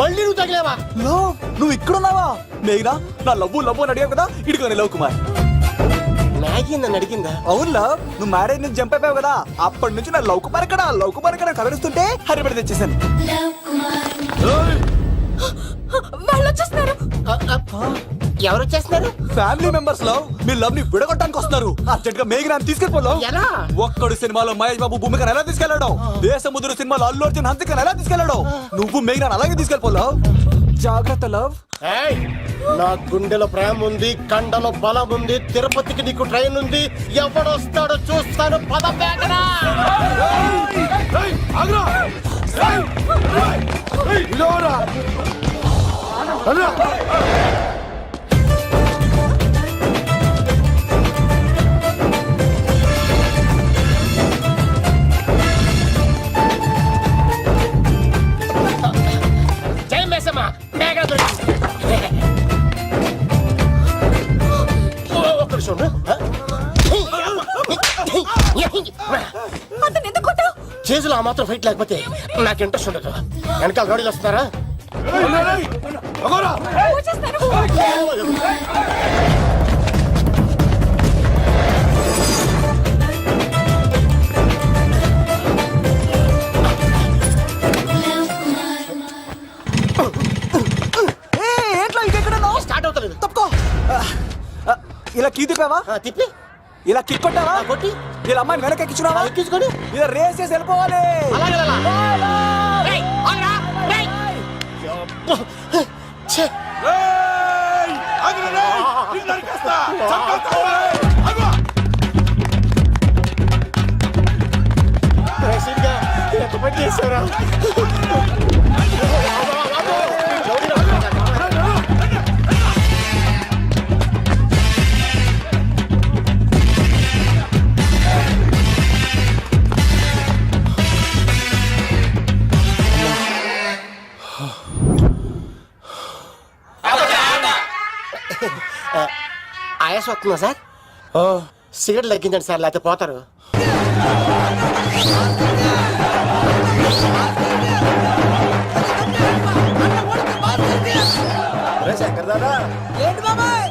మళ్ళీ నువ్వు తగిలేవా? నువ్వు ఇక్కడున్నావా? మేఘనా నా లవ్వు అని అడిగావు కదా, ఇడుకోని లవ్ కుమార్. మ్యాగీ నన్ను అడిగిందా? అవును లవ్, నువ్వు మ్యారేజ్ నుంచి జంప్ అయిపోయావు కదా, అప్పటి నుంచి నా లవ్ కుమార్ ఇక్కడ కలరిస్తుంటే హరిపడి తెచ్చేసాను. ఎవరు వచ్చేస్తున్నారు? Family members love. మీ లవ్ ని విడగొట్టడానికి వస్తున్నారు. అర్జెంట్ గా మేఘనాన్ని తీసుకెళ్ళిపోలేవు. ఎలా? ఒక్కడు సినిమాలో మహేష్ బాబు భూమికను ఎలా తీసుకెళ్ళాడు, దేశముద్రు సినిమాలో అల్లు అర్జున్ హన్సికను ఎలా తీసుకెళ్ళాడు, నువ్వు మేఘనాన్ని అలాగే తీసుకెళ్ళిపోలేవు. జాగ్రత్త లవ్. నా గుండెలో ప్రేమ ఉంది, కండలో బలం ఉంది, తిరుపతికి నీకు ట్రైన్ ఉంది, ఎవడొస్తాడో చూస్తాను. పద మేఘనా. జై మేసమ్మ, మేఘనా దొరికింది. ఒక్క నిమిషం. చేతులు ఆ మాత్రం ఫైట్ లేకపోతే నాకు ఇంట్రెస్ట్ ఉండదు. వెనకాల గాడీలు వస్తున్నారా? స్టార్ట్ అవుతలేదు. తప్పుకో. ఇలా కీ తిప్పావా? తిప్పి ఇలా కిక్ కొట్టావా? కొట్టి ఇలా అమ్మాయిని వెనక ఎక్కించున్నావా? ఎక్కించుకొని ఇలా రేస్ చేసి వెళ్ళిపోవాలి. ఎంత పని చేశారా? ఆయాస వస్తుందా సార్? సిగరెట్ లెక్కించండి సార్, లేకపోతే పోతారు. శంకర్ దాదా, ఏంటి బాబాయ్?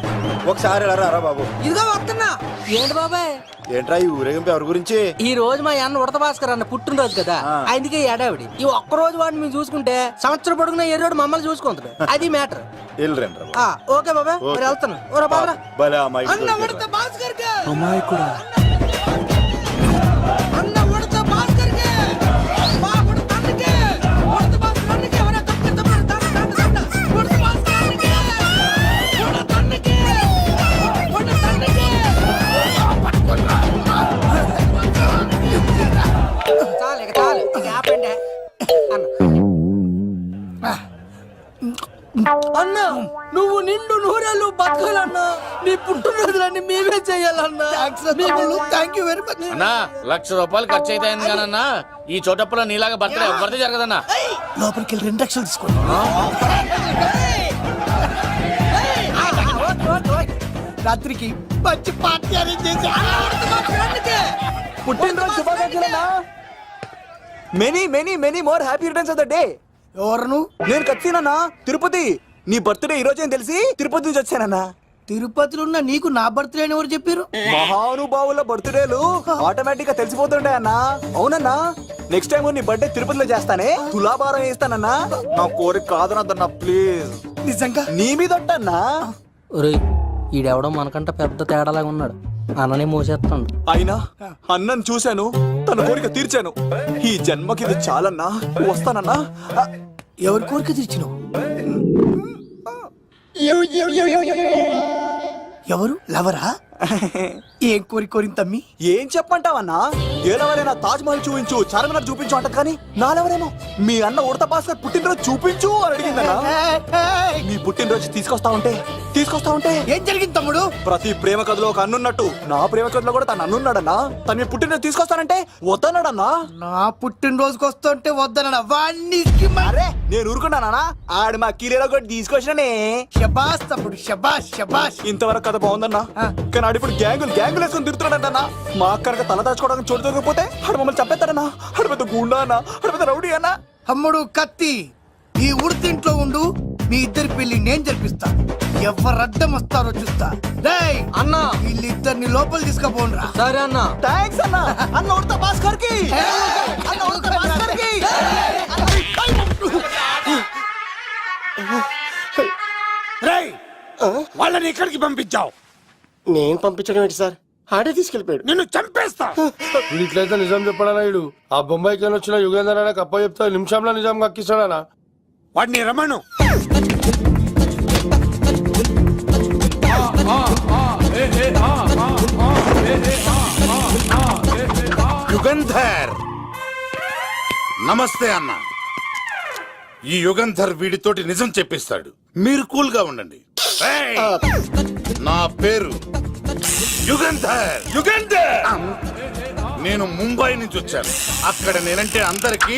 ఒకసారి రా బాబు. ఇదిగో వస్తున్నా. ఏంటి బాబాయ్? ఏంట్రా ఈ ఊరేగింపు ఎవరి గురించి? ఈ రోజు మా అన్న ఉడత భాస్కర్ అన్న పుట్టినరోజు కదా, అందుకే ఏడావిడి. ఈ ఒక్క రోజు వాడిని మేము చూసుకుంటే సంవత్సరం పొడుగున ఏరోడు మమ్మల్ని చూసుకుంటాడు. అది మ్యాటర్. ఓకే బాబాయ్, మరి వెళ్తాను. అన్న ఉడత భాస్కర్ అమ్మాయి కూడా అన్న ఉడత భాస్కర్ మా ఉడత అన్నకే ఉడత భాస్కర్ అన్నకే ఎవరైనా తప్పిస్తామని ఉడత భాస్కర్ అన్నకే ఉడత అన్నకే ఉడత అన్నకే చాలు ఇక ఆపండి అన్న. నువ్వు నిండు నూరేళ్ళు బతకాలన్నా, నీ పుట్టినరోజులన్నీ మేమే చెయ్యాలన్నా. థ్యాంక్ యూ వెరీ మచ్ అన్నా. 1,00,000 రూపాయలు ఖర్చు అయితే అయింది కానన్నా, ఈ చోటప్పులో నీలాగా బర్త్డే ఎవరిది జరగదన్నా. లోపలికి వెళ్ళి 2 లక్షలు తీసుకోండి. రాత్రికి మంచి పార్టీ అరేంజ్ చేసి పుట్టినరోజు శుభాకాంక్షలన్నా. Many many many more happy returns of the day. ఎవరు? నేను కత్తినన్నా, తిరుపతి. నీ బర్త్డే ఈ రోజే తెలిసి తిరుపతి నుంచి వచ్చానన్నా. తిరుపతిలో ఉన్న నీకు నా బర్త్డే అని ఎవరు చెప్పారు? మహానుభావుల బర్త్డేలు ఆటోమేటిక్ గా తెలిసిపోతుండే అన్నా. అవునన్నా, నెక్స్ట్ టైం నీ బర్త్డే తిరుపతిలో చేస్తానే, తులాభారం వేస్తానన్నా. నా కోరిక కాదనద్దన్నా ప్లీజ్. నిజంగా నీ మీద అన్నా. ఈడెవడో మనకంట పెద్ద తేడాలాగా ఉన్నాడు. అన్ననే మోసేస్తాడు. అయినా అన్నను చూశాను, తన కోరిక తీర్చాను. ఈ జన్మకి ఇది చాలన్నా, వస్తానన్నా. ఎవరి కోరిక తీర్చినావు? ఎవరు? లవరా? ఏం కోరికోరింది తమ్మి? ఏం చెప్పంటావన్నా? ఏలవరైనా తాజ్ మహల్ చూపించు, చార్మినార్ చూపించు అంట, కానీ నాలెవరేమో మీ అన్న ఉడత భాస్కర్ పుట్టినరోజు చూపించు అని అడిగిందన్నా. మీ పుట్టినరోజు తీసుకొస్తా ఉంటే ఏం జరిగింది తమ్ముడు? ప్రతి ప్రేమ కథలో ఒక అన్నున్నట్టు నా ప్రేమ కథలో కూడా తను అన్నున్నాడన్నా. తను మీ పుట్టినరోజు తీసుకొస్తానంటే వద్దన్నాడన్నా. నా పుట్టినరోజుకి వస్తుంటే వద్దన్నా వాణ్ణి. అరే నేను ఊరుకున్నానా? ఆడు మా కీలేలో కూడా తీసుకొచ్చిననే. శబాష్ తమ్ముడు, శబాష్ శబాష్. ఇంతవరకు కథ బాగుందన్నా, కానీ ఆడు ఇప్పుడు గ్యాంగులు వేసుకొని తిరుగుతున్నాడన్నా. మా అక్కడికి తల దాచుకోవడానికి చోటు దొరికిపోతే ఆడు మమ్మల్ని చంపేస్తాడన్నా. ఆడు పెద్ద గుండా అన్నా, ఆడు పెద్ద రౌడీ అన్నా. తమ్ముడు కత్తి, ఈ ఉడితింట్లో ఉండు, మీ ఇద్దరి పెళ్లి నేను జరిపిస్తా. ఎవరు అడ్డం వస్తారో చూస్తా. డేయ్ అన్నా వీళ్ళిద్దరిని లోపల తీసుకుపోండ్రా. సరే అన్నా. థ్యాంక్స్ అన్న. అన్న ఉడత భాస్కర్ కి. అన్న ఉడత భాస్కర్ కి. రేయ్ వాళ్ళని ఎక్కడికి పంపించావు? నేను పంపించడం ఏంటి సార్, ఆడే తీసుకెళ్ళిపోయాడు. నిన్ను చంపేస్తా. ఇట్లయితే నిజం చెప్పడానా ఇడు? ఆ బొంబాయికి వచ్చిన యుగేందర్ అనే కప్ప చెప్తా నిమిషంలో నిజం కక్కిస్తాడా? వాడిని రమణు. యుగంధర్ నమస్తే అన్న. ఈ యుగంధర్ వీడితోటి నిజం చెప్పిస్తాడు, మీరు కూల్ గా ఉండండి. ఏయ్! నా పేరు యుగంధర్. యుగంధర్ నేను ముంబై నుంచి వచ్చాను. అక్కడ నేనంటే అందరికీ.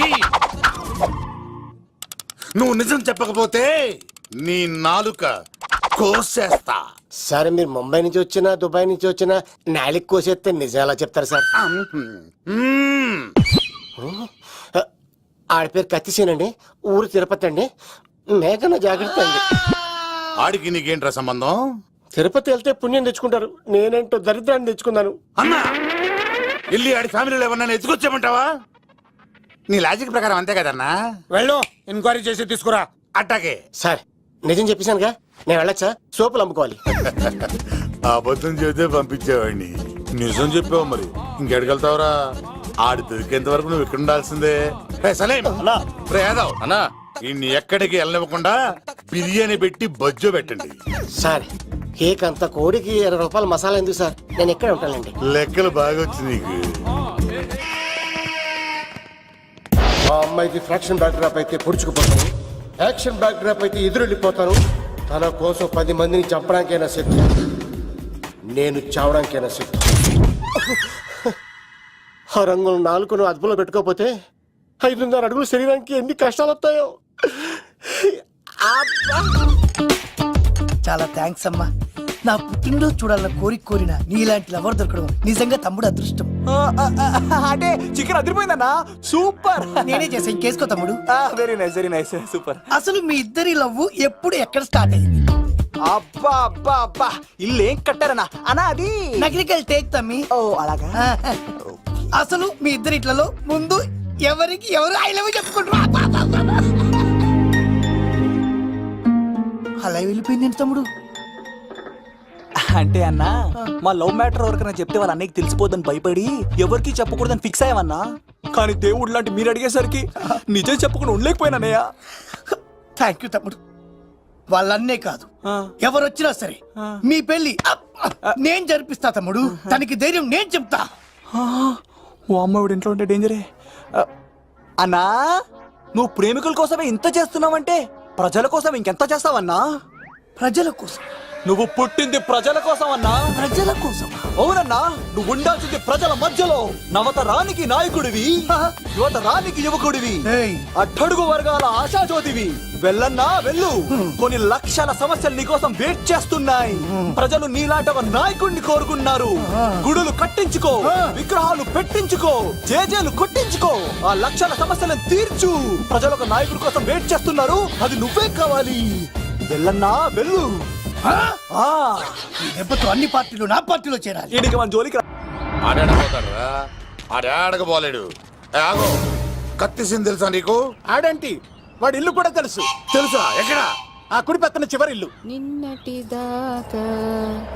నువ్వు నిజం చెప్పకపోతే నీ నాలుక కోసేస్తా. సార్ మీరు ముంబై నుంచి వచ్చినా దుబాయ్ నుంచి వచ్చినా నాలిక్ కోసేస్తే నిజం ఎలా చెప్తారు సార్? మ్మ్. ఆడ పేరు కత్తిసేనండి, ఊరు తిరుపతి అండి. మేఘన జాగ్రత్త అండి. ఆడికి నీకేంట్రా సంబంధం? తిరుపతి వెళ్తే పుణ్యం తెచ్చుకుంటారు, నేనేంటో దరిద్రాన్ని తెచ్చుకున్నాను. అన్నా వెళ్ళి ఆడి ఫ్యామిలీలో ఎవరన్నా ఎత్తుకొచ్చామంటావా? నీ లాజిక్ ప్రకారం అంతే కదన్నా. వెళ్ళు, ఎంక్వైరీ చేసి తీసుకురా. అట్టాగే. సార్ నిజం చెప్పేశానుగా, నేను వెళ్ళచ్చా? సోపులు అమ్ముకోవాలి. అబద్ధం చెబితే పంపించేవాడిని, నిజం చెప్పావు మరి ఇంకెడగలుగుతావురా? ఆడి దొరికేంత వరకు నువ్వు ఇక్కడ ఉండాల్సిందే. రే సలీం, రే యాదవ్ అన్నా ఇన్ని ఎక్కడికి వెళ్ళనివ్వకుండా బిర్యానీ పెట్టి బజ్జో పెట్టండి. సార్ కేక్ అంత కోడికి 20 రూపాయల మసాలా ఎందుకు సార్, నేను ఎక్కడ ఉంటానండి. లెక్కలు బాగా వచ్చి నీకు. మా అమ్మాయికి ఫ్రాక్షన్ బ్యాక్ డ్రాప్ అయితే పొడుచుకుపోతాను, యాక్షన్ బ్యాక్ డ్రాప్ అయితే ఎదురెళ్ళిపోతాను. తన కోసం 10 మందిని చంపడానికైనా సిద్ధం, నేను చావడానికైనా సిద్ధం. ఆ రంగులు 4 అదుపులో పెట్టుకోకపోతే 5.5 అడుగులు శరీరానికి ఎన్ని కష్టాలు వస్తాయో. చాలా థ్యాంక్స్ అమ్మా. నా పుట్టినరోజు చూడాలన్న కోరిన నీలాంటి లవర్ దొరకడం నిజంగా తమ్ముడు అదృష్టం. అంటే చికెన్ అదిరిపోయిందన్నా. సూపర్. నేనే చేసా, ఇంకేసుకో తమ్ముడు. Very nice, very nice, super. అసలు మీ ఇద్దరి లవ్ ఎప్పుడు ఎక్కడ స్టార్ట్ అయింది? అబ్బా అబ్బా అబ్బా, ఇల్లు ఏం కట్టారన్నా అన్నా? అది నగరికల్ టేక్ తమ్మి. ఓ అలాగా. అసలు మీ ఇద్దరి ఇట్లలో ముందు ఎవరికి ఎవరు ఐ లవ్ చెప్పుకుంటారు? అలా వెళ్ళిపోయింది తమ్ముడు. అంటే అన్నా మా లవ్ మ్యాటర్ ఎవరికైనా చెప్తే వాళ్ళ అన్నయ్యకి తెలిసిపోద్దని భయపడి ఎవరికి చెప్పకూడదని ఫిక్స్ అయ్యామన్నా. కానీ దేవుడు లాంటి మీరు అడిగేసరికి నిజం చెప్పకుండా ఉండలేకపోయినానయ్య. థ్యాంక్ యూ తమ్ముడు. వాళ్ళన్నే కాదు, ఎవరొచ్చినా సరే మీ పెళ్లి నేను జరిపిస్తా తమ్ముడు. తనకి ధైర్యం నేను చెప్తా. ఓ అమ్మాయి ఇంట్లో ఉంటే డేంజరే. అన్నా నువ్వు ప్రేమికుల కోసమే ఇంత చేస్తున్నావంటే ప్రజల కోసం ఇంకెంత చేస్తావన్నా? ప్రజల కోసం. నువ్వు పుట్టింది ప్రజల కోసం అన్నా. ప్రజల కోసం. అవునన్నా, నువ్వు ఉండాల్సింది ప్రజల మధ్యలో. నవతరానికి నాయకుడివి, యువతరానికి యువకుడివి, ఏయ్. అట్టడుగు వర్గాల ఆశాజ్యోతివి. వెళ్ళన్నా వెళ్ళు, కొన్ని లక్షల సమస్యలు నీకోసం వెయిట్ చేస్తున్నాయి. ప్రజలు నీలాంటి ఒక నాయకుడిని కోరుకున్నారు. గుడులు కట్టించుకో, విగ్రహాలు పెట్టించుకో, జేజేలు కొట్టించుకో, ఆ లక్షల సమస్యలను తీర్చు. ప్రజలు ఒక నాయకుడి కోసం వెయిట్ చేస్తున్నారు, అది నువ్వే కావాలి. వెళ్ళన్నా వెళ్ళు. ఈ దెబ్బతో అన్ని పార్టీలు నా పార్టీలో చేరాలి. ఈడికి మన జోలికి రా. ఆడాడపోతాడురా, ఆడాడకపోలేడు. ఆగో, కత్తిసింది తెలుసా నీకు? ఆడంటి వాడి ఇల్లు కూడా తెలుసు. తెలుసా? ఎక్కడ? ఆ కుడి పక్కన చివరి ఇల్లు. నిన్నటి దాకా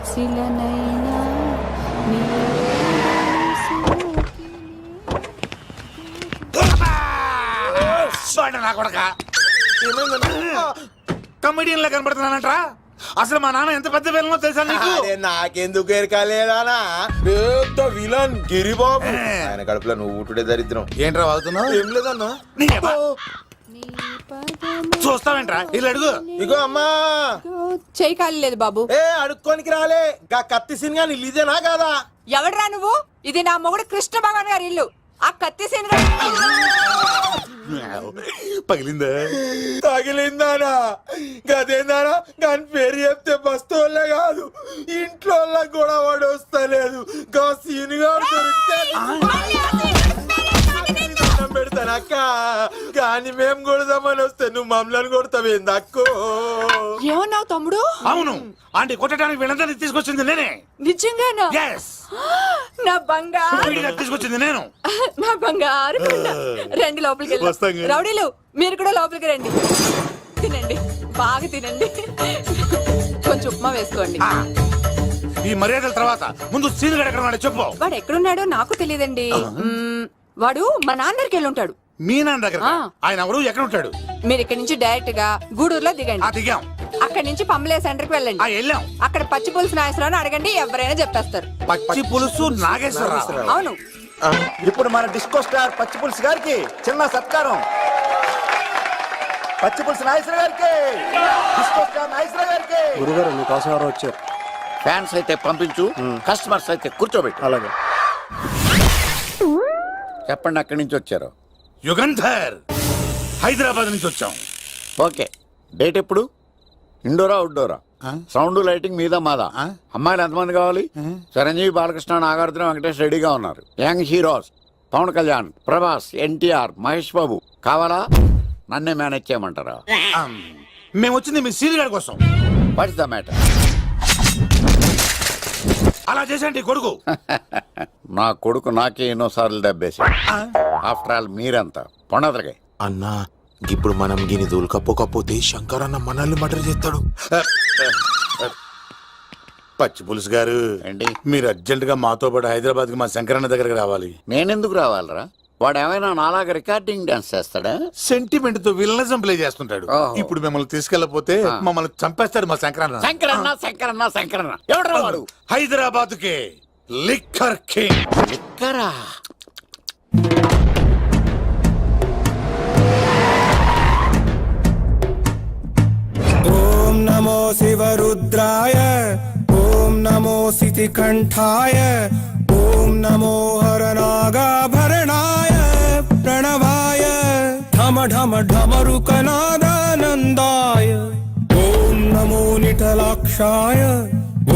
శిలనైనా నీ నా కొడక కమెడియన్ లా కనబడుతున్నానంట్రా. అసలు మా నాన్న ఎంత పెద్ద విలనో తెలుసా నీకు? నాకెందుకు ఎరకాలేదానా? పెద్ద విలన్ గిరిబాబు. ఆయన కడుపులో నువ్వు ఊటుడే దరిద్రం. ఏంట్రా వాగుతున్నావు? ఏం లేదన్నా. చూస్తావేంట్రా? ఇల్లు అడుగు. ఇగో అమ్మా, చేయి కాలి లేదు బాబు. ఏ అడుక్కోనికి రాలే. గా కత్తి సినిమా నీళ్ళు ఇదేనా కాదా? ఎవడరా నువ్వు? ఇది నా మొగుడు కృష్ణ భగవాన్ గారి ఇల్లు. ఆ కత్తి సీన్ పగిలిందా? తగిలిందానా? గదేందానా? దాని పేరు చెప్తే బస్తోళ్ళే కాదు, ఇంట్లో కూడా వాడు వస్తలేదు. గా సీన్ గారు దొరికితే పెడతాను అక్క కానీ మేము కొడదామని వస్తే నువ్వు మమ్మల్ని కొడతావేంది అక్కో ఏమన్నావు తమ్ముడు? అవును ఆంటీ కొట్టడానికి వీళ్ళందరినీ తీసుకొచ్చింది నేనే. నిజంగానా? Yes. నా బంగారు వీడిగా తీసుకొచ్చింది నేను. నా బంగారు కొండ. రండి లోపలికి వస్తాం వెళ్ళి కదా. రౌడీలు మీరు కూడా లోపలికి రండి. తినండి బాగా తినండి. కొంచెం ఉప్మా వేసుకోండి. ఈ మర్యాదల తర్వాత ముందు సీన్ ఎక్కడ ఉన్నాడో చెప్పు. వాడు ఎక్కడున్నాడో నాకు తెలియదండి. వాడు మా నాన్నకి వెళ్ళి ఉంటాడు. మీ నాన్న దగ్గర ఆ. ఆయన ఎవరు ఎక్కడ ఉంటాడు? మీరు ఇక్కడ నుంచి డైరెక్ట్ గా గూడూరులో దిగండి. దిగాం. అక్కడ నుంచి పంబలే సెంటర్ కి వెళ్ళండి. వెళ్ళాం. అక్కడ పచ్చి పులుసు నాగేశ్వరరావు అడగండి ఎవరైనా చెప్పేస్తారు. పచ్చి పులుసు నాగేశ్వరరావు. అవును. ఇప్పుడు మన డిస్కో స్టార్ పచ్చి పులుసు గారికి చిన్న సత్కారం. పచ్చి పులుసు నాగేశ్వర గారికి, డిస్కో స్టార్ నాగేశ్వర గారికి. గురుగారు మీకోసం ఎవరో వచ్చారు. ఫ్యాన్స్ అయితే పంపించు, కస్టమర్స్ అయితే కూర్చోబెట్టు. అలాగే. చెప్పండి అక్కడి నుంచి వచ్చారు. యుగంధర్ హైదరాబాద్ నుంచి వచ్చాం. ఓకే, డేట్ ఎప్పుడు? ఇండోరా అవుట్డోరా? సౌండ్ లైటింగ్ మీద మాదా? అమ్మాయిలు ఎంతమంది కావాలి? చిరంజీవి, బాలకృష్ణ, నాగార్జున, వెంకటేష్ రెడీగా ఉన్నారు. యంగ్ హీరోస్ పవన్ కళ్యాణ్, ప్రభాస్, ఎన్టీఆర్, మహేష్ బాబు కావాలా? నన్నే మేనేజ్ చేయమంటారా? మేము వచ్చింది మీ సీన్ గారి కోసం. What's the matter? అలా చేసేంటి కొడుకు? నా కొడుకు నాకే ఎన్నోసార్లు దెబ్బేసి. ఆఫ్టర్ ఆల్ మీరంతా పొండదలకే. అన్నా ఇప్పుడు మనం గిని దూలకపోతే శంకర్ అన్న మనల్ని మర్డర్ చేస్తాడు. పచ్చి పులుసు గారు ఏంటి? మీరు అర్జెంట్ గా మాతో పాటు హైదరాబాద్ కి మా శంకరన్న దగ్గరకు రావాలి. నేనెందుకు రావాలరా? వాడు ఏమైనా నాలాగా రికార్డింగ్ డాన్స్ చేస్తాడా? సెంటిమెంట్ తో విలనిజం ప్లే చేస్తుంటాడు. ఓహో. ఇప్పుడు మిమ్మల్ని తీసుకెళ్లపోతే మమ్మల్ని చంపేస్తాడు మా శంకరన్న. శంకరన్న శంకరన్న శంకరన్న ఎవడరా వాడు? హైదరాబాద్ కే లిక్కర్ కింగ్. లిక్కరా? ఓం నమో శివరుద్రాయ, ఓం నమో సితికంఠాయ, ఓం నమో హరనాగాభరణాయ ప్రణవాయ ఢమ ఢమ ఢమరుకనాదానందాయ, ఓం నమో నిటలాక్షాయ,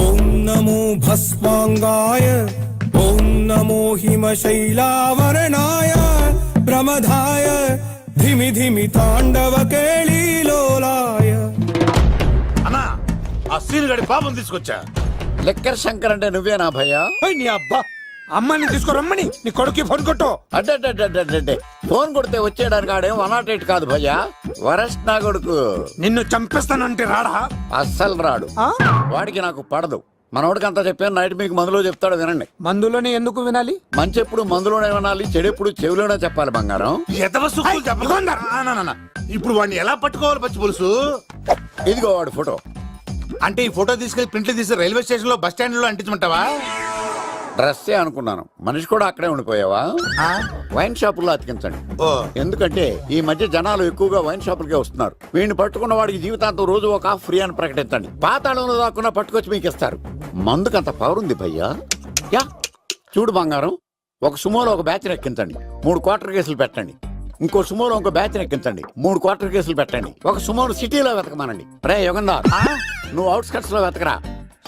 ఓం నమో భస్మాంగాయ, ఓం నమో హిమశైలావరణాయ ప్రమదాయ ధిమి ధిమి తాండవ కేళీలోలాయ. అన్నా ఆ సీన్ గడి పాపం తీసుకొచ్చా. లిక్కర్ శంకర్ అంటే నువ్వేనా భయ్యా? ఓయ్ నీ అబ్బా, అమ్మని తీసుకురమ్మని నీ కొడుకు ఫోన్ కొట్టు. అడ్డే ఫోన్ కొడితే వచ్చేయడానికి ఆడేం 108 కాదు భయ్యా, వరస్ట్ నా కొడుకు. నిన్ను చంపేస్తానంటే రాడా? అస్సలు రాడు. వాడికి నాకు పడదు. మనోడికి అంతా చెప్పాను, నైట్ మీకు మందులో చెప్తాడు వినండి. మందులోనే ఎందుకు వినాలి? మంచి ఎప్పుడు మందులోనే వినాలి, చెడు ఎప్పుడు చెవిలోనే చెప్పాలి బంగారం. ఎదవ సుక్కులు చెప్పకుండా. ఇప్పుడు వాడిని ఎలా పట్టుకోవాలి పచ్చి పులుసు? ఇదిగో వాడు ఫోటో. అంటే ఈ ఫోటో తీసుకెళ్లి ప్రింట్లు తీసి రైల్వే స్టేషన్ లో బస్ స్టాండ్ లో అంటించమంటావా? డ్రెస్సే అనుకున్నాను, మనిషి కూడా అక్కడే ఉండిపోయావా? వైన్ షాపుల్లో అతికించండి. ఎందుకంటే ఈ మధ్య జనాలు ఎక్కువగా వైన్ షాపులకే వస్తున్నారు. వీడిని పట్టుకున్న వాడికి జీవితాంతం రోజు ఒక ఆఫ్ ఫ్రీ అని ప్రకటించండి. పాతాళంలో దాక్కున్నా పట్టుకొచ్చి మీకు ఇస్తారు. మందుకంత పవర్ ఉంది భయ్యా. యా చూడు బంగారం, ఒక సుమోలో ఒక బ్యాచ్ ఎక్కించండి, 3 క్వార్టర్ కేసులు పెట్టండి. ఇంకో సుమోలో ఇంకో బ్యాచ్ ఎక్కించండి, 3 క్వార్టర్ కేసులు పెట్టండి. ఒక సుమోను సిటీలో వెతకమానండి. రే యుగంధర్, నువ్వు అవుట్స్కట్స్ లో వెతకరా.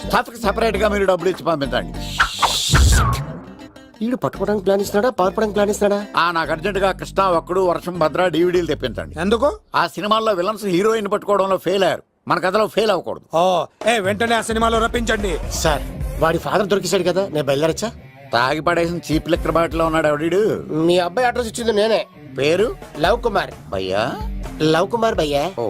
స్టాఫ్ కి సెపరేట్ గా మీరు డబ్బులు ఇచ్చి పంపించండి. వీడు పట్టుకోవడానికి ప్లాన్ ఇస్తున్నాడా, పారిపోవడానికి ప్లాన్ ఇస్తున్నాడా? నాకు అర్జెంట్ గా కృష్ణ, ఒక్కడు, వర్షం, భద్ర డివిడీలు తెప్పించండి. ఎందుకు? ఆ సినిమాల్లో విలన్స్ హీరోయిన్ పట్టుకోవడంలో ఫెయిల్ అయ్యారు, మన కథలో ఫెయిల్ అవ్వకూడదు. వెంటనే ఆ సినిమాలో రప్పించండి. సార్ వాడి ఫాదర్ దొరికేశాడు కదా, నేను బయలుదేరచ్చా? తాగి పడేసిన చీప్ లెక్కర్ బాటిలో ఉన్నాడు ఎవడీడు? మీ అబ్బాయి అడ్రస్ ఇచ్చింది నేనే. పేరు? లవ్ కుమార్. భయ్యా? లవ్ కుమార్ భయ్యా. ఓ,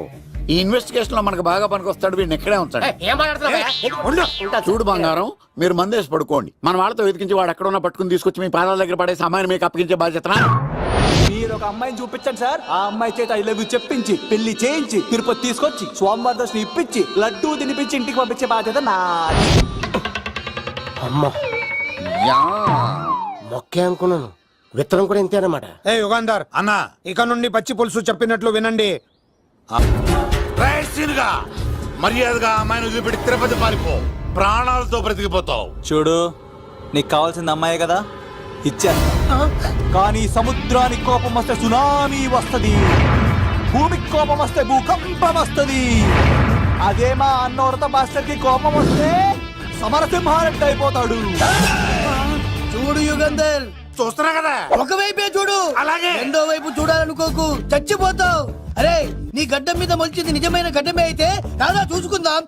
ఈ ఇన్వెస్టిగేషన్ లో మనకు బాగా పనికొస్తాడు. వీడిని ఇక్కడే ఉంచండి. ఏం మాట్లాడుతున్నా? చూడు బంగారం, మీరు మందేసి పడుకోండి. మన వాళ్ళతో వెతికించి వాడు ఎక్కడ ఉన్నా పట్టుకుని తీసుకొచ్చి మీ పాదాల దగ్గర పడేసి అమ్మాయిని మీకు అప్పగించే బాధ్యత. మీరు ఒక అమ్మాయిని చూపించండి సార్. ఆ అమ్మాయి చేత ఐ లవ్ యూ చెప్పించి పెళ్లి చేయించి తిరుపతి తీసుకొచ్చి స్వామివారి దర్శనం ఇప్పించి లడ్డూ తినిపించి ఇంటికి పంపించే బాధ్యత నాది. అమ్మా మొక్కే అనుకున్నాను, విత్తనం కూడా ఇంతే అన్నమాట. యుగాంధర్ అన్నా ఇక నుండి పచ్చి పులుసు చెప్పినట్లు వినండి. మర్యాదగా అమ్మాయిని వదిలిపెట్టి తిరుపతి పారిపో, ప్రాణాలతో బ్రతికిపోతావు. చూడు, నీకు కావాల్సింది అమ్మాయే కదా, ఇచ్చాను. కానీ సముద్రానికి కోపం వస్తే సునామీ వస్తది, భూమికి కోపం వస్తే భూకంపం వస్తది. అదే మా అన్నవరత మాస్టర్ కి కోపం వస్తే సమరసింహారెడ్డి అయిపోతాడు. చూడు యుగంధర్, చూస్తున్నా కదా. ఒకవైపే చూడు, అలాగే. రెండో వైపు చూడాలనుకోకు, చచ్చిపోతావు. అరే నీ గడ్డం మీద మొలిచింది నిజమైన గడ్డమే అయితే రాదా చూసుకుందాం.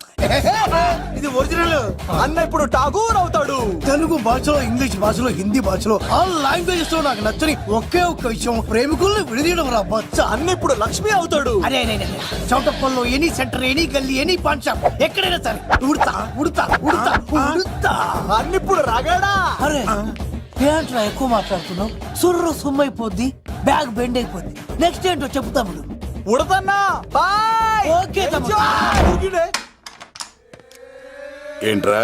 ఇది ఒరిజినల్. అన్న ఇప్పుడు ఠాగూర్ అవుతాడు. తెలుగు భాషలో, ఇంగ్లీష్ భాషలో, హిందీ భాషలో ఆల్ లాంగ్వేజెస్ లో నాకు నచ్చని ఒకే ఒక్క విషయం, ప్రేమికుల్ని విడదీయడం రా బచ్చ. అన్న ఇప్పుడు లక్ష్మి అవుతాడు. అరే చౌటప్పల్లో ఎనీ సెంటర్, ఎనీ గల్లీ, ఎనీ పాన్ షాప్ ఎక్కడైనా సరే ఉడతా ఉడతా ఉడతా ఉడతా. అన్న ఇప్పుడు రాగాడా. అరే ఏంట్రా ఎక్కువ మాట్లాడుతున్నావు? సుర్రు సుమ్మైపోద్ది, బ్యాగ్ బెండ్ అయిపోద్ది. నెక్స్ట్ ఏంటో చెప్తాము. ఉడతన్నా బాయ్. ఓకే తమ్ముడు. ఏంట్రా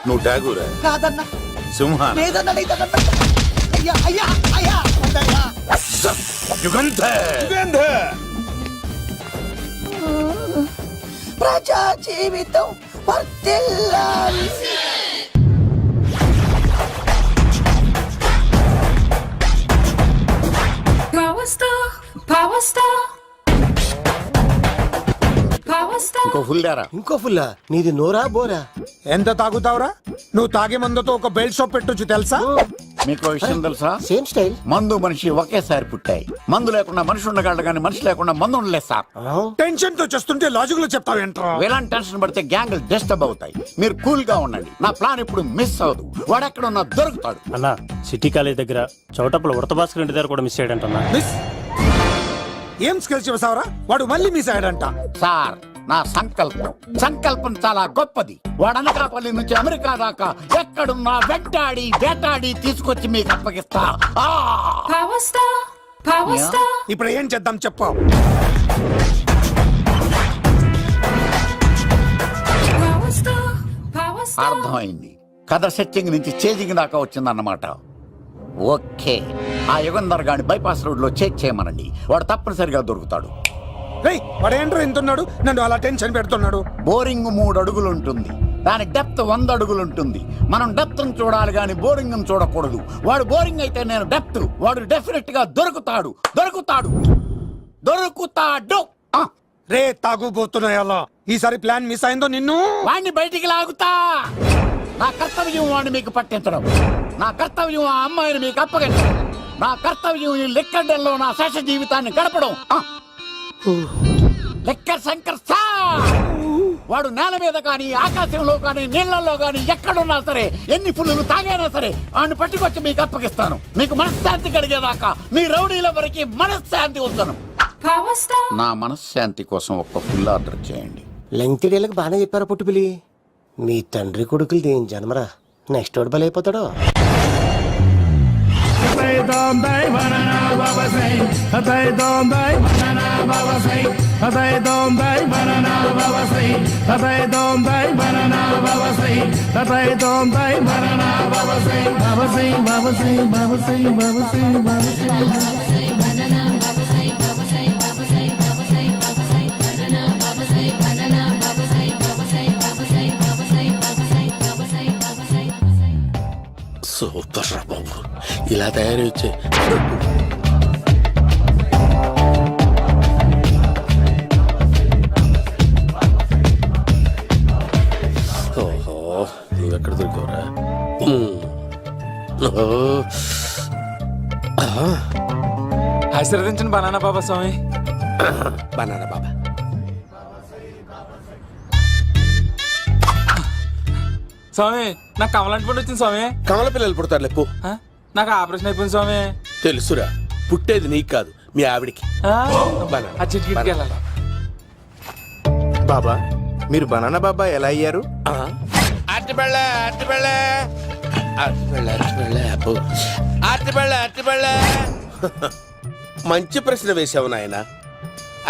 నువ్వు ఠాగూరా? కాదన్నా, సింహాన? లేదన్నా, లేదన్నా. అయ్యా అయ్యా అయ్యా వద్దయ్యా. యుగంధర్. ప్రజా జీవితం వర్ధిల్లాలి. ఇంకో ఫుల్ దారా. ఇంకో ఫుల్లా? నీది నోరా బోరా? ఎంత తాగుతావురా? నువ్వు తాగే మందుతో ఒక బెల్ట్ షాప్ పెట్టొచ్చు తెలుసా? మీకు విషయం తెలుసా? Same style. మందు మనిషి ఒకేసారి పుట్టాయి. మందు లేకుండా మనిషి ఉండగలడు కానీ మనిషి లేకుండా మందు ఉండలేదు సార్. టెన్షన్ తో చేస్తుంటే లాజిక్ లో చెప్తావేంట్రా? ఎలాంటి టెన్షన్ పడితే గ్యాంగ్లు డిస్టర్బ్ అవుతాయి. మీరు కూల్ గా ఉండండి. నా ప్లాన్ ఇప్పుడు మిస్ అవ్వదు. వాడెక్కడ ఉన్నా దొరుకుతాడు. అన్నా సిటీ కాలేజ్ దగ్గర చౌటప్పుల ఉడత భాస్కర్ ఇంటి దగ్గర కూడా మిస్ అయ్యాడంటన్నా. మిస్ ఏం స్కిల్స్ చూసావరా? వాడు మళ్ళీ మిస్ అయ్యాడంట. సార్ నా సంకల్పం చాలా గొప్పది. వాడు అనకాపల్లి నుంచి అమెరికా దాకా ఎక్కడున్నా వెంటాడి వేటాడి తీసుకొచ్చి మీకు అప్పగిస్తా. ఇప్పుడు ఏం చేద్దాం చెప్పు. అర్థమైంది. కథ సెట్టింగ్ నుంచి చేజింగ్ దాకా వచ్చిందన్నమాట. ఓకే, ఆ యుగంధర్ గాని బైపాస్ రోడ్ లో చెక్ చేయమనండి. వాడు తప్పనిసరిగా దొరుకుతాడు. వాడు ఏంట్రో ఇంతున్నాడు, నన్ను అలా టెన్షన్ పెడుతున్నాడు. బోరింగ్ 3 అడుగులు ఉంటుంది, దాని డెప్త్ 100 అడుగులు ఉంటుంది. మనం డెప్త్ చూడాలి గాని బోరింగ్ చూడకూడదు. వాడు బోరింగ్ అయితే నేను డెప్త్. వాడు డెఫినెట్ గా దొరుకుతాడు. రే తాగుబోతున్నాయా? ఈసారి ప్లాన్ మిస్ అయిందో నిన్ను వాడిని బయటికి లాగుతా. నా కర్తవ్యం వాడిని మీకు పట్టించడం. నా కర్తవ్యం ఆ అమ్మాయిని మీకు అప్పగించడం. నా కర్తవ్యం ఈ లెక్కడ్డల్లో నా శేష జీవితాన్ని గడపడం. లెక్కర్ శంకర్ సార్ వాడు నేల మీద కానీ ఆకాశంలో కానీ నీళ్లలో కానీ ఎక్కడున్నా సరే, ఎన్ని ఫుల్లు తాగైనా సరే వాడిని పట్టుకొచ్చి మీకు అప్పగిస్తాను. మీకు మనశ్శాంతి కలిగేదాకా మీ రౌడీల వరకు మనశ్శాంతి ఉంచను. నా మనశ్శాంతి కోసం ఒక్క ఫుల్ ఆర్డర్ చేయండి. లెంగ్త్ డేలకు బాగానే చెప్పారా పుట్టుపిలి? మీ తండ్రి కొడుకులు దేని జన్మరా? నెక్స్ట్ వాడు బలైపోతాడో. సూపర్ రా బాబు, ఇలా తయారీ వచ్చే. ఓహో, నువ్వెక్కడ దొరికావురా? ఆశీర్వదించండి బనానా బాబా స్వామి. బనానా బాబా. స్వామి నాకు కమలాంటి పండు వచ్చింది స్వామి. కమల పిల్లలు పుడతారు లేపు. నాకు ఆపరేషన్ అయిపోయింది స్వామి. తెలుసురా, పుట్టేది నీకు కాదు మీ ఆవిడికి. ఆ చిటికిటికి వెళ్ళాలి. బాబా మీరు బనానా బాబా ఎలా అయ్యారు? మంచి ప్రశ్న వేశావు నాయన.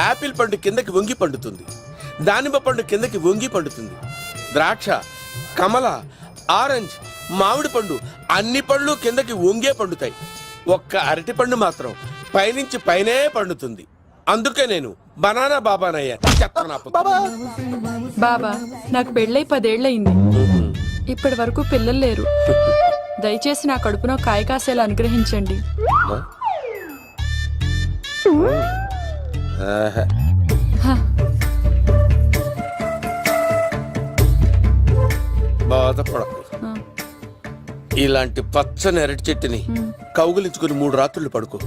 ఆపిల్ పండు కిందకి వంగి పండుతుంది, దానిమ్మ పండు కిందకి వంగి పండుతుంది, ద్రాక్ష, కమల, ఆరెంజ్, మామిడి పండు అన్ని పళ్ళు కిందకి వంగే పండుతాయి. ఒక్క అరటి పండు మాత్రం పైనుంచి పైనే పండుతుంది. అందుకే నేను బనానా బాబానయ్యా. బాబా నాకు పెళ్ళై 10 ఏళ్ళయింది. ఇప్పటి వరకు పిల్లలు లేరు. దయచేసి నా కడుపులో కాయ కాసేలా అనుగ్రహించండి. బాధపడకు, ఇలాంటి పచ్చని అరటి చెట్టుని కౌగులించుకుని 3 రాత్రులు పడుకో.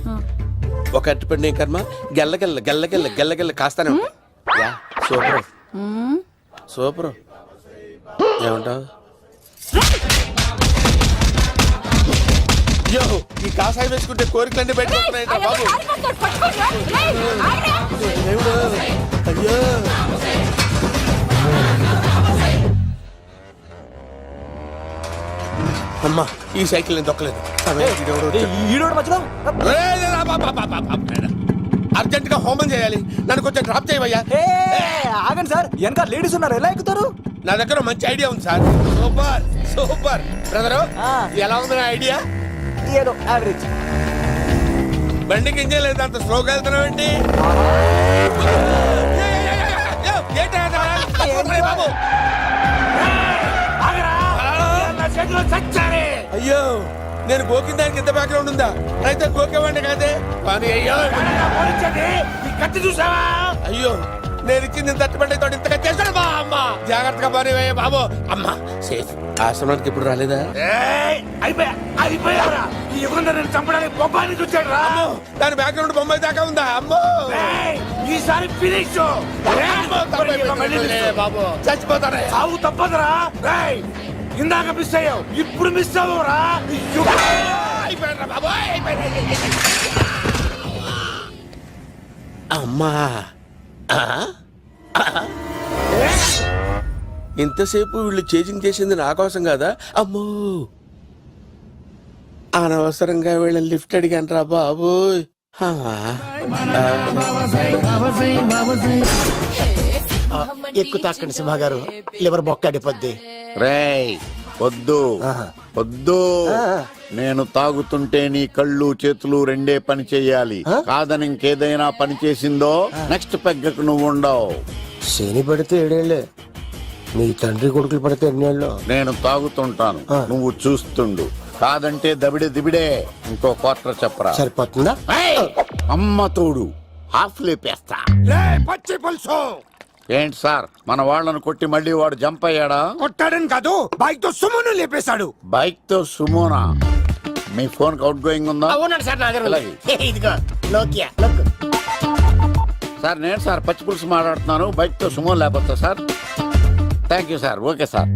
ఒక అరటిపండు ఏం కర్మ, గెల్లగెల్ల గెల్లగెల్ల గెల్లగెల్ల కాస్తానే ఉంటాయి. Yeah, super super. ఏమంటావు? అయ్యో, ఈ కాసాయి వేసుకుంటే కోరికలన్నీ బయటకు వస్తున్నాయంట బాబు. దేవుడు, అయ్యో. అమ్మా, ఈ సైకిల్ నేను దొక్కలేదు. ఈడోడు మధ్యలో అర్జెంట్ గా హోమం చేయాలి, నన్ను కొంచెం డ్రాప్ చేయవయ్యా. ఏ, ఆగండి సార్, వెనక లేడీస్ ఉన్నారు, ఎలా ఎక్కుతారు? నా దగ్గర మంచి ఐడియా ఉంది సార్. సూపర్ సూపర్ బ్రదరు, ఎలా ఉంది నా ఐడియా? ఏదో యావరేజ్. బండికి ఇంజన్ లేదు, అంత స్లోగా వెళ్తున్నావు ఏంటి? బాబు అయ్యో, నేను గోకిన దానికి ఇంత బ్యాక్గ్రౌండ్ ఉందా? అయితే గోకేవాడిని కాదే. కానీ అయ్యో, కత్తి చూసావా? అయ్యో, నేను ఇచ్చింది తట్టుబడి తోడు ఇంతగా చేశాడు బా అమ్మ. జాగ్రత్తగా పని బాబు. అమ్మ సేఫ్. ఆశ్రమానికి ఇప్పుడు రాలేదా? అమ్మో, దాని బ్యాక్గ్రౌండ్ బొమ్మాయి దాకా ఉందా? అమ్మో, ఈసారి ఫినిష్ బాబు. చచ్చిపోతారా? సాగు తప్పదురా. ఇందాక మిస్ అయ్యావు, ఇప్పుడు మిస్ అవ్వరా? అమ్మా, ఇంతసేపు వీళ్ళు చేజింగ్ చేసింది నా కోసం కాదా? అమ్మో, అనవసరంగా వీళ్ళని లిఫ్ట్ అడిగాను రా బాబు. ఎక్కువ తాకండి సింహ గారు, లివర్ బొక్కడిపోద్ది. రేయ్ వద్దు వద్దు, నేను తాగుతుంటే నీ కళ్ళు చేతులు రెండే పని చెయ్యాలి. కాదని ఇంకేదైనా పని చేసిందో నెక్స్ట్ పెగ్గకు నువ్వు ఉండవు. శని పడితే 7 ఏళ్ళే, మీ తండ్రి కొడుకులు పడితే 2 ఏళ్ళు. నేను తాగుతుంటాను, నువ్వు చూస్తుండు. కాదంటే దబిడే దిబిడే. ఇంకో క్వార్టర్ చెప్పరా? సరిపోతుందా? ఏయ్! అమ్మ తోడు హాఫ్ లేపేస్తా. పచ్చి పులుసు ఏంటి సార్, మన వాళ్ళను కొట్టి మళ్ళీ వాడు జంప్ అయ్యాడా? కొట్టాడని కాదు, బైక్ తో సుమ్మును లేపేశాడు. బైక్ తో సుమోనా? మీ ఫోన్ అవుట్ గోయింగ్ ఉందా? అవునండి సార్, నా దగ్గర అలాగే. ఇదిగో నోకియా లోక్. సార్ నేను సార్ పచ్చి పులుసు మాట్లాడుతున్నాను. బైక్ తో సుమో లేకపోతా sir? Thank you sir. Okay sir,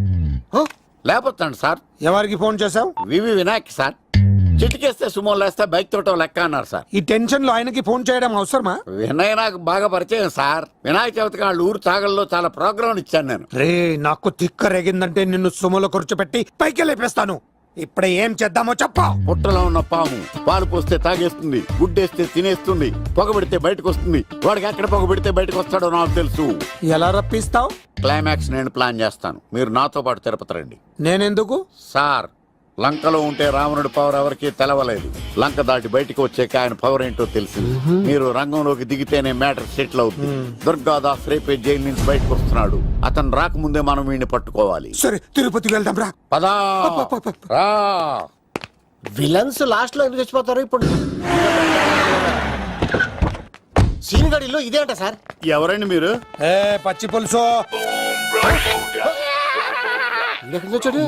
లేకపోతాండి సార్. ఎవరికి ఫోన్ చేసావు? వివి వినాయక్ సార్. చిటికేస్తే సుమో లేస్తే బైక్ తోటో లెక్క అన్నారు సార్. ఈ టెన్షన్ లో ఆయనకి ఫోన్ చేయడం అవసరమా? వినయ్ నాకు బాగా పరిచయం సార్. వినాయక చవితికి వాళ్ళ ఊరు చాగల్లో చాలా ప్రోగ్రాం ఇచ్చాను నేను. రే, నాకు తిక్క రేగిందంటే నిన్ను సుమలో కూర్చోపెట్టి పైకి లేపేస్తాను. ఇప్పుడే ఏం చేద్దామో చెప్పా. పుట్టలో ఉన్న పాము పాలు పోస్తే తాగేస్తుంది, గుడ్డేస్తే తినేస్తుంది, పొగబెడితే బయటకు వస్తుంది. వాడికి ఎక్కడ పొగబెడితే బయటకు వస్తాడో నాకు తెలుసు. ఎలా రప్పిస్తావు? క్లైమాక్స్ నేను ప్లాన్ చేస్తాను, మీరు నాతో పాటు తిరుపతి రండి. నేనెందుకు? సార్, లంకలో ఉంటే రావణుడి పవర్ ఎవరికి తెలవలేదు. లంక దాటి బయటకు వచ్చాక ఆయన పవర్ ఏంటో తెలిసింది. మీరు రంగంలోకి దిగితేనే మ్యాటర్ సెటిల్ అవుతుంది. దుర్గాదాస్ రేపే జైలు నుంచి బయటకు వస్తున్నాడు. అతను రాకముందే మనం వీడిని పట్టుకోవాలి. సరే, తిరుపతికి వెళ్దాం రా. పదా రా. విలన్స్ లాస్ట్ లో ఎందుకు చచ్చిపోతారు? ఇప్పుడు సీన్ గడిలో ఇదే అంట సార్. ఎవరండి మీరు? ఏ పచ్చి పులుసు,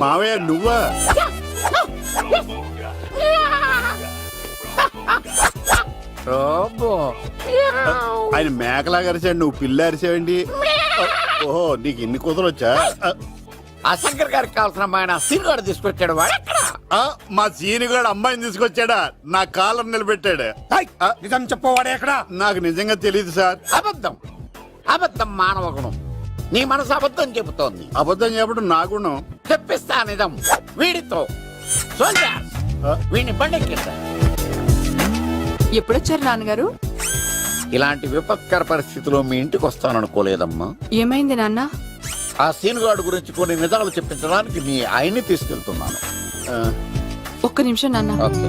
మావయ్య నువ్వా? ఆయన మేకలా అరిచాడు, నువ్వు పిల్ల అరిచావండి. ఓహో, నీకు ఇన్ని కూతురు వచ్చా? ఆ శంకర్ గారికి కావాల్సిన అమ్మాయి సీనుగాడు తీసుకొచ్చాడు. మా సీనుగాడు అమ్మాయిని తీసుకొచ్చాడా? నా కాలర్ నిలబెట్టాడు. నిజం చెప్పవాడే ఎక్కడ? నాకు నిజంగా తెలియదు సార్. అబద్ధం అబద్ధం మానవ గుణం. నీ మనసు అబద్ధం చెబుతోంది. అబద్ధం చెప్పడం నా గుణం. తెప్పిస్తా నిజం వీడితో. వీడిని బండెక్కిస్తా. ఎప్పుడొచ్చారు నాన్నగారు? ఇలాంటి విపత్కర పరిస్థితిలో మీ ఇంటికి వస్తాననుకోలేదమ్మా. ఏమైంది నాన్న? ఆ సీనుగాడు గురించి కొన్ని నిజాలు చెప్పించడానికి మీ ఆయన్ని తీసుకెళ్తున్నాను. ఒక్క నిమిషం నాన్న. ఓకే.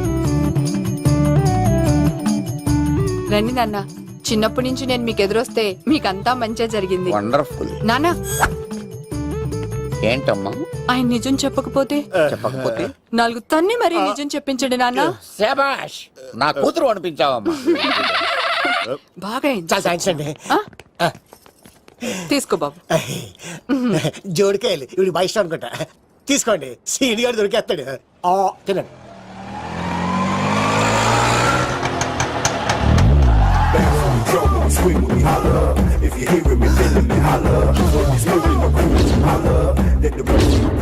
రండి నాన్న. చిన్నప్పటి నుంచి నేను మీకు ఎదురొస్తే మీకంతా మంచిగా జరిగింది. వండర్ఫుల్. నాన్న, ఏంటమ్మా? ఆయన నిజం చెప్పకపోతే చెప్పకపోతే 4 తన్ని మరీ నిజం చెప్పించండి నాన్న. శభాష్, నా కూతురు అనిపించావమ్మా. బాగా అయింది. చాలా థ్యాంక్స్ అండి. తీసుకో బాబు. జోడికాయలు ఇవి బాగా ఇష్టం అనుకుంటా. తీసుకోండి సీని గారు దొరికేస్తాడు తినండి.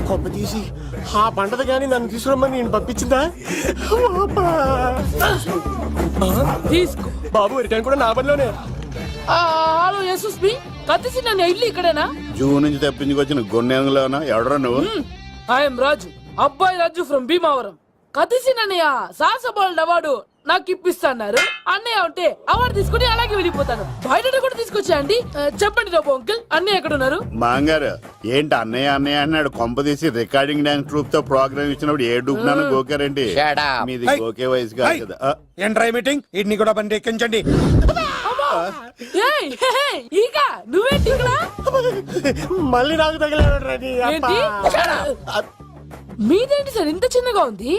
కొమ్మ తీసి ఆ పంటది కానీ నన్ను తీసుకురమ్మని నేను పంపించిందా తీసుకో. బాబు రిటర్న్ కూడా నా పనిలోనే. హలో యేసుస్ బి కత్తిసి నన్ను ఇల్లు ఇక్కడేనా? జూ నుంచి తప్పించుకొచ్చిన గొన్నెంగులోనా ఎవడరా నువ్వు? ఐఎమ్ రాజు, అబ్బాయి రాజు ఫ్రమ్ భీమావరం. కత్తిసి నన్నయ్య సాహసబాలుడు అవార్డు నాకు ఇప్పిస్తాన్నారు. అన్నయ్య ఉంటే అవార్డు తీసుకుని అలాగే వెళ్ళిపోతాను. బయట కూడా తీసుకొచ్చాయండి. చెప్పండి బాబు అంకుల్, అన్నయ్య ఎక్కడ ఉన్నారు? మాంగారు ఏంటి అన్నయ్య అన్నయ్య అన్నాడు కొంప తీసి రికార్డింగ్ డాన్స్ ట్రూప్ తో ప్రోగ్రామ్ ఇచ్చినప్పుడు ఏ డూబ్నాను గోకారండి? Shut up. మీది గోకే వయసు కాదు కదా. ఏంట్రై మీటింగ్ ఇడ్ని కూడా బండి ఎక్కించండి. ఏయ్, హే, హే, ఈక నువ్వేంటి ఇక్కడ? మళ్ళీ నాకు తగిలాడు. ఏంటి? మీదేంటి సార్ ఇంత చిన్నగా ఉంది?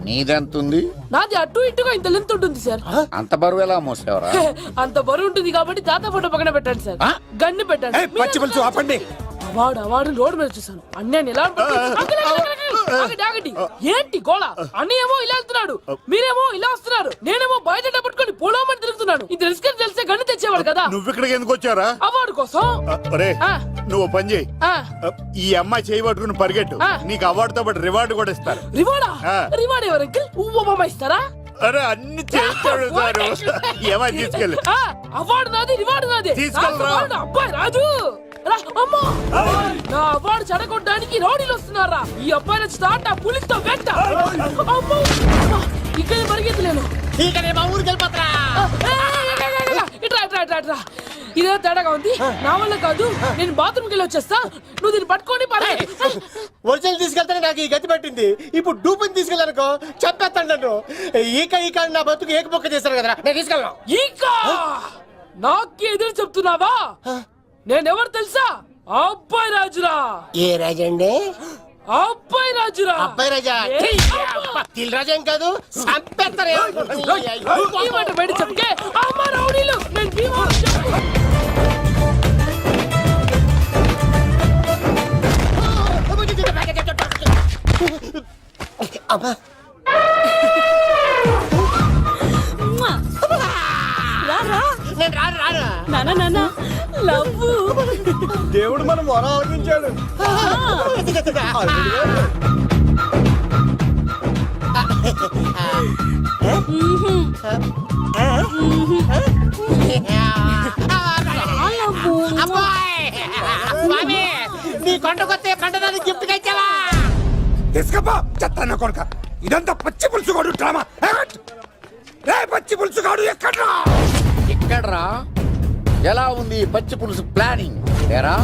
నీదెంతుంది? నాది అటు ఇటుగా ఇంత లెంత్ ఉంటుంది సార్. అంత బరువు ఎలా మోసేవరా? అంత బరువు ఉంటుంది కాబట్టి తాత ఫోటో పక్కన పెట్టండి సార్. గన్ను పెట్టండి. పచ్చి పులుసు ఆపండి. వాడు రోడ్డు మీద చూసాను. అన్నయ్య ఎలా ఆగండి. ఏంటి గోళ? అన్నయ్య ఏమో ఇలా వెళ్తున్నాడు, మీరేమో ఇలా వస్తున్నారు, నేనేమో బయట పట్టుకొని పొలమని తిరుగుతున్నాను. ఇది రిస్క్ అని తెలిస్తే గన్ను తెచ్చేవాడు కదా. నువ్వు ఇక్కడికి ఎందుకు వచ్చారా? అవార్డు కోసం. ఒరే ఆ. నువ్వు పని చేయి, ఆ, ఈ అమ్మాయి చేయి పట్టుకుని పరిగెట్టు, ఆ. నీకు అవార్డుతో పాటు రివార్డు కూడా ఇస్తారు. రివార్డా? ఆ. రివార్డ్ ఎవరు అంకిల్? ఉవ్వమ్మ ఇస్తారా? అరే అన్ని చేస్తాడు సారు. ఏమని తీసుకెళ్ళి ఆ, అవార్డు నాది, రివార్డు నాది. తీసుకెళ్ళరా. నా అవార్డు అబ్బాయి రాజు. రా, అమ్మా. నా అవార్డు చెడగొట్టడానికి రౌడీలు వస్తున్నారా? ఈ అబ్బాయి నుంచి స్టార్ట్ ఆ పులితో వెంట. అమ్మో. ఇక్కడ పరిగెత్తలేను. ఇట్రా. ఇదే తేడాగా ఉంది. నా వల్ల కాదు, నేను బాత్రూమ్కి వెళ్ళి వచ్చేస్తా. నువ్వు దీన్ని పట్టుకొని ఒరిజినల్ తీసుకెళ్తానే నాకు ఈ గతి పట్టింది. ఇప్పుడు డూపుని తీసుకెళ్ళానుకో చెప్పేస్తాను నన్ను. ఈక నా బతుకు ఏకపొక్క చేశారు కదా, నేను తీసుకెళ్ళను. ఇంకా నాకు ఎదురు చెప్తున్నావా? నేనెవరు తెలుసా? అబ్బాయి రాజురా. ఏ రాజండి? అబ్బాయి రాజురా. అబ్బాయి రాజా? తిల్ రాజా ఏం కాదు, సంపేస్తారు. ఈ మాట బయట చెప్తే అమ్మ రౌడీలు. నేను భీమవరం చెప్పు. అమ్మా నేను రాను. దేవుడు మనం వరం ఆలోచించాడు. నీ కొండకొస్తే పంటదాన్ని గిఫ్ట్ ఇచ్చావా? తీసుకపో చెత్త కొడుక. ఇదంతా పచ్చి పులుసుగాడు డ్రామా. రే పచ్చి పులుసుగాడు ఎక్కడ్రా? ఇక్కడ్రా. ఎలా ఉంది ఈ పచ్చి పులుసు ప్లానింగ్? ఏరా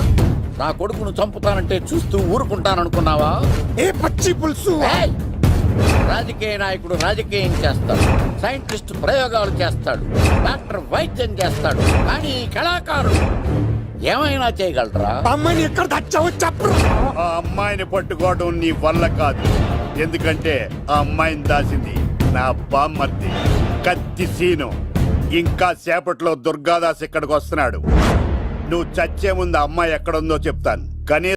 నా కొడుకును చంపుతానంటే చూస్తూ ఊరుకుంటాననుకున్నావా? ఏ పచ్చి పులుసు? ఏయ్! రాజకీయ నాయకుడు రాజకీయం చేస్తాడు, సైంటిస్ట్ ప్రయోగాలు చేస్తాడు, డాక్టర్ వైద్యం చేస్తాడు, కానీ ఈ కళాకారుడు ఏమైనా చేయగలరా? అమ్మాయిని ఎక్కడ దాచావో చెప్పు. ఆ అమ్మాయిని పట్టుకోవడం నీ వల్ల కాదు, ఎందుకంటే ఆ అమ్మాయిని దాసింది నా బామ్మర్ది కత్తి సీను. ఇంకా సేపట్లో దుర్గాదాస్ ఇక్కడికి వస్తున్నాడు. నువ్వు చచ్చే ముందు అమ్మాయి ఎక్కడుందో చెప్తాను. కానీ